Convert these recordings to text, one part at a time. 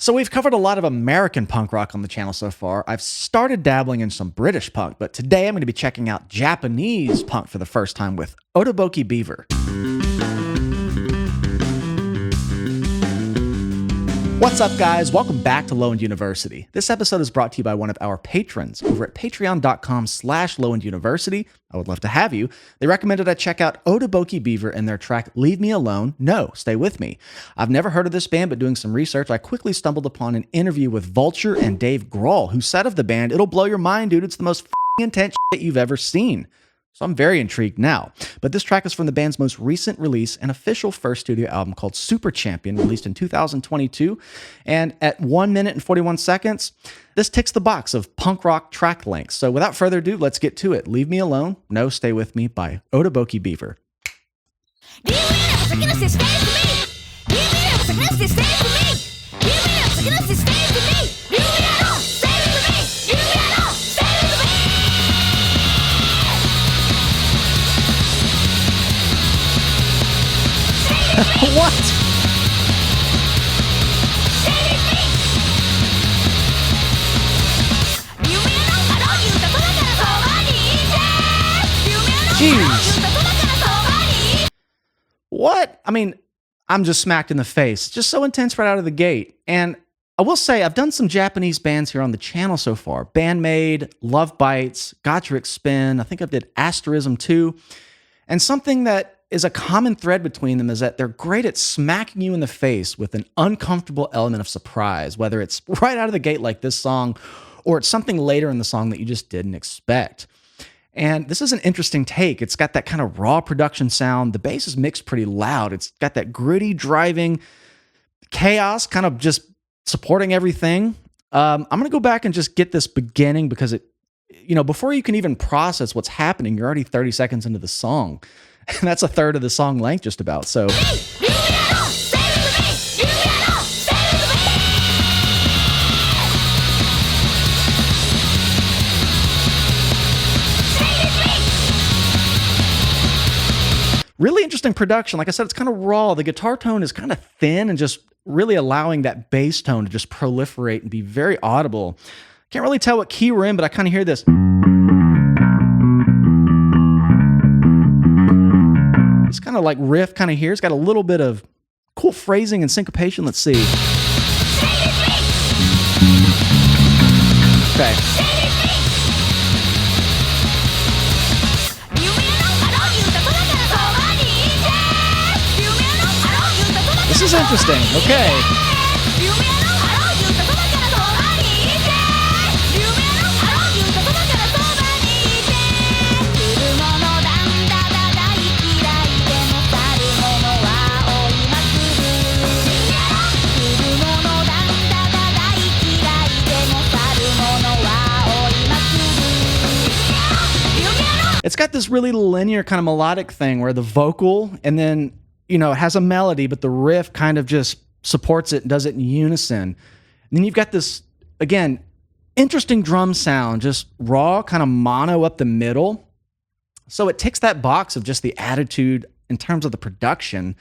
So we've covered a lot of American punk rock on the channel so far. I've started dabbling in some British punk, but today I'm going to be checking out Japanese punk for the first time with OTOBOKE BEAVER. What's up, guys? Welcome back to Low End University. This episode is brought to you by one of our patrons over at patreon.com/lowenduniversity. I would love to have you. They recommended I check out OTOBOKE BEAVER and their track Leave Me Alone, No, Stay With Me. I've never heard of this band, but doing some research, I quickly stumbled upon an interview with Vulture and Dave Grohl, who said of the band, "It'll blow your mind, dude. It's the most intense shit you've ever seen." So I'm very intrigued now. But this track is from the band's most recent release, an official first studio album called Super Champion, released in 2022. And at 1 minute and 41 seconds, this ticks the box of punk rock track length. So without further ado, let's get to it. Leave Me Alone, No, Stay With Me by OTOBOKE BEAVER. What? Jeez. What? I mean, I'm just smacked in the face. Just so intense right out of the gate. And I will say, I've done some Japanese bands here on the channel so far. Bandmade, Love Bites, Gotrek Spin. I think I did Asterism too. And something that is a common thread between them is that they're great at smacking you in the face with an uncomfortable element of surprise, whether it's right out of the gate like this song, or it's something later in the song that you just didn't expect. And this is an interesting take. It's got that kind of raw production sound. The bass is mixed pretty loud. It's got that gritty, driving chaos kind of just supporting everything. I'm going to go back and just get this beginning because before you can even process what's happening, you're already 30 seconds into the song. And that's a third of the song length just about. So really interesting production. Like I said, it's kind of raw. The guitar tone is kind of thin and just really allowing that bass tone to just proliferate and be very audible. Can't really tell what key we're in, but I kind of hear this. It's kind of like riff kind of here. It's got a little bit of cool phrasing and syncopation. Let's see. Okay. This is interesting. Okay. It's got this really linear kind of melodic thing where the vocal and then, it has a melody, but the riff kind of just supports it and does it in unison. And then you've got this, again, interesting drum sound, just raw, kind of mono up the middle. So it ticks that box of just the attitude in terms of the production.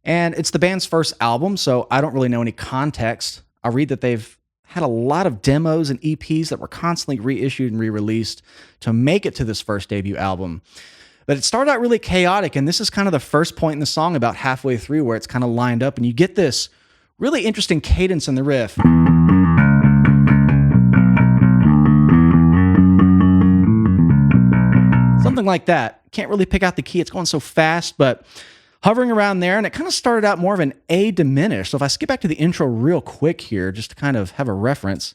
And it's the band's first album, so I don't really know any context. I read that they've had a lot of demos and EPs that were constantly reissued and re-released to make it to this first debut album. But it started out really chaotic, and this is kind of the first point in the song about halfway through where it's kind of lined up, and you get this really interesting cadence in the riff. Something like that. Can't really pick out the key. It's going so fast, but hovering around there, and it kind of started out more of an A diminished. So if I skip back to the intro real quick here, just to kind of have a reference.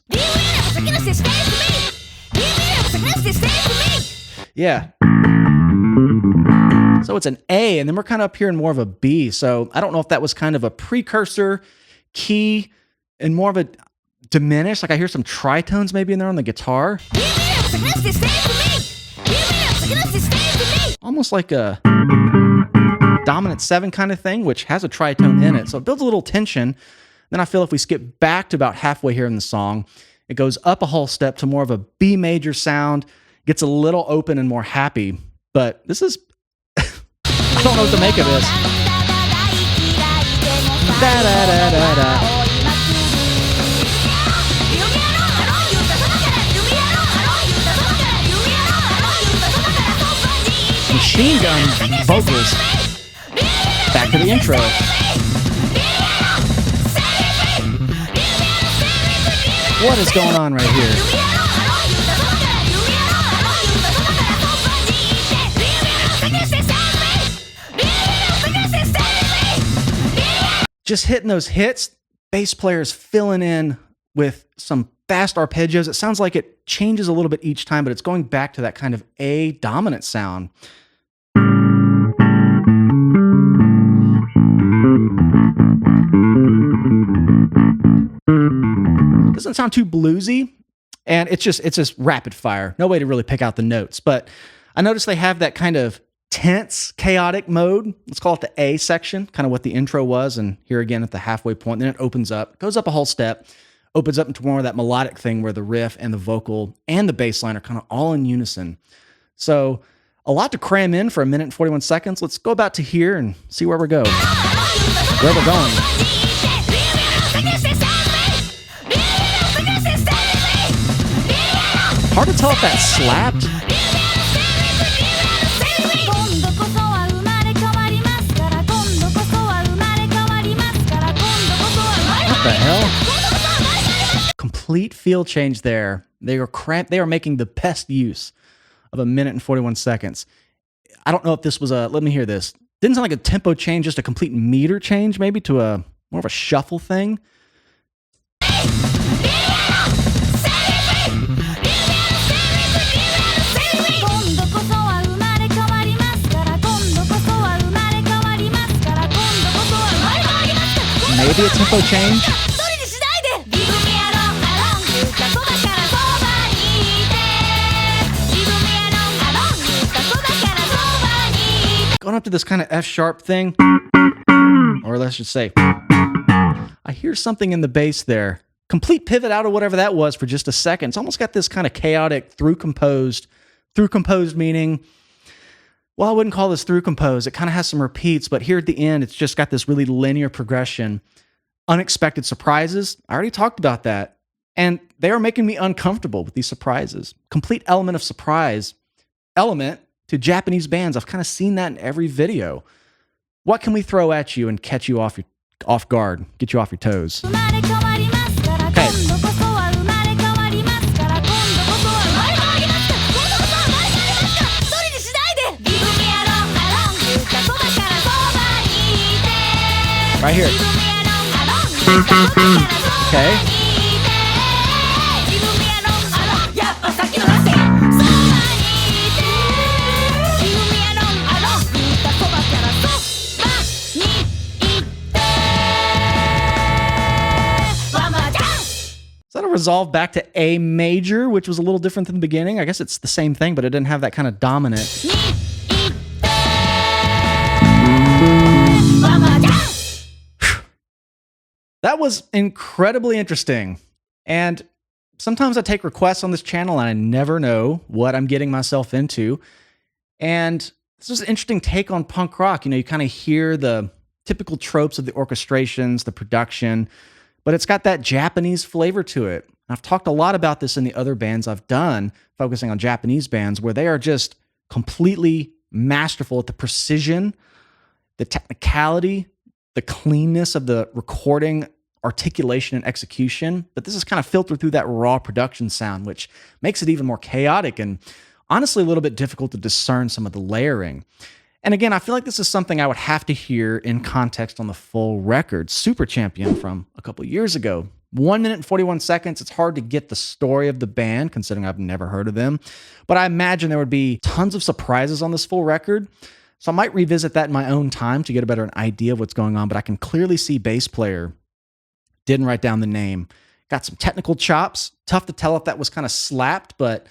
Yeah. So it's an A, and then we're kind of up here in more of a B. So I don't know if that was kind of a precursor key and more of a diminished. Like I hear some tritones maybe in there on the guitar. Almost like a dominant 7 kind of thing, which has a tritone in it. So it builds a little tension. Then I feel if we skip back to about halfway here in the song, it goes up a whole step to more of a B major sound, gets a little open and more happy. But this is, I don't know what to make of this. machine gun vocals. Back to the intro. What is going on right here? Just hitting those hits, bass players filling in with some fast arpeggios. It sounds like it changes a little bit each time, but it's going back to that kind of A dominant sound. Doesn't sound too bluesy, and it's just rapid fire. No way to really pick out the notes, but I noticed they have that kind of tense, chaotic mode. Let's call it the A section, kind of what the intro was, and here again at the halfway point, then it opens up, goes up a whole step, opens up into more of that melodic thing where the riff and the vocal and the bass line are kind of all in unison. So a lot to cram in for 1 minute and 41 seconds. Let's go about to here and see where we go. Where we're going. Hard to tell if that slapped. What the hell? Complete feel change there. They are making the best use of 1 minute and 41 seconds. I don't know if this was let me hear this. Didn't sound like a tempo change, just a complete meter change, maybe to a more of a shuffle thing. Maybe a tempo change. Going up to this kind of F sharp thing, or let's just say, I hear something in the bass there. Complete pivot out of whatever that was for just a second. It's almost got this kind of chaotic through composed meaning, well, I wouldn't call this through composed. It kind of has some repeats, but here at the end, it's just got this really linear progression. Unexpected surprises. I already talked about that. And they are making me uncomfortable with these surprises. Complete element of surprise. Element to Japanese bands. I've kind of seen that in every video. What can we throw at you and catch you off guard? Get you off your toes. Okay. Right here. Okay. Is that a resolve back to A major, which was a little different than the beginning? I guess it's the same thing, but it didn't have that kind of dominant. That was incredibly interesting. And sometimes I take requests on this channel and I never know what I'm getting myself into. And this is an interesting take on punk rock. You know, you kind of hear the typical tropes of the orchestrations, the production, but it's got that Japanese flavor to it. I've talked a lot about this in the other bands I've done, focusing on Japanese bands, where they are just completely masterful at the precision, the technicality, the cleanness of the recording, articulation, and execution. But this is kind of filtered through that raw production sound, which makes it even more chaotic and honestly a little bit difficult to discern some of the layering. And again, I feel like this is something I would have to hear in context on the full record. Super Champion from a couple years ago. 1 minute and 41 seconds. It's hard to get the story of the band, considering I've never heard of them. But I imagine there would be tons of surprises on this full record. So I might revisit that in my own time to get a better idea of what's going on, but I can clearly see bass player. Didn't write down the name. Got some technical chops. Tough to tell if that was kind of slapped, but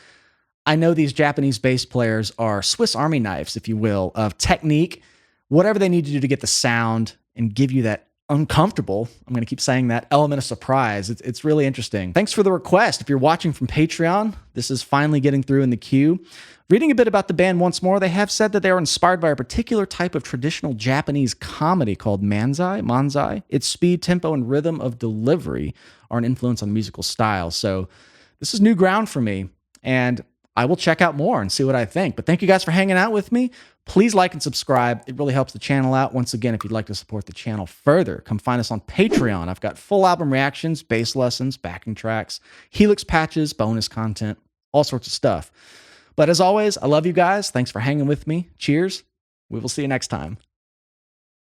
I know these Japanese bass players are Swiss Army knives, if you will, of technique, whatever they need to do to get the sound and give you that uncomfortable, I'm going to keep saying that, element of surprise. It's really interesting. Thanks for the request. If you're watching from Patreon, this is finally getting through in the queue. Reading a bit about the band once more, they have said that they are inspired by a particular type of traditional Japanese comedy called manzai. Its speed, tempo, and rhythm of delivery are an influence on musical style. So this is new ground for me. And I will check out more and see what I think. But thank you guys for hanging out with me. Please like and subscribe. It really helps the channel out. Once again, if you'd like to support the channel further, come find us on Patreon. I've got full album reactions, bass lessons, backing tracks, Helix patches, bonus content, all sorts of stuff. But as always, I love you guys. Thanks for hanging with me. Cheers. We will see you next time.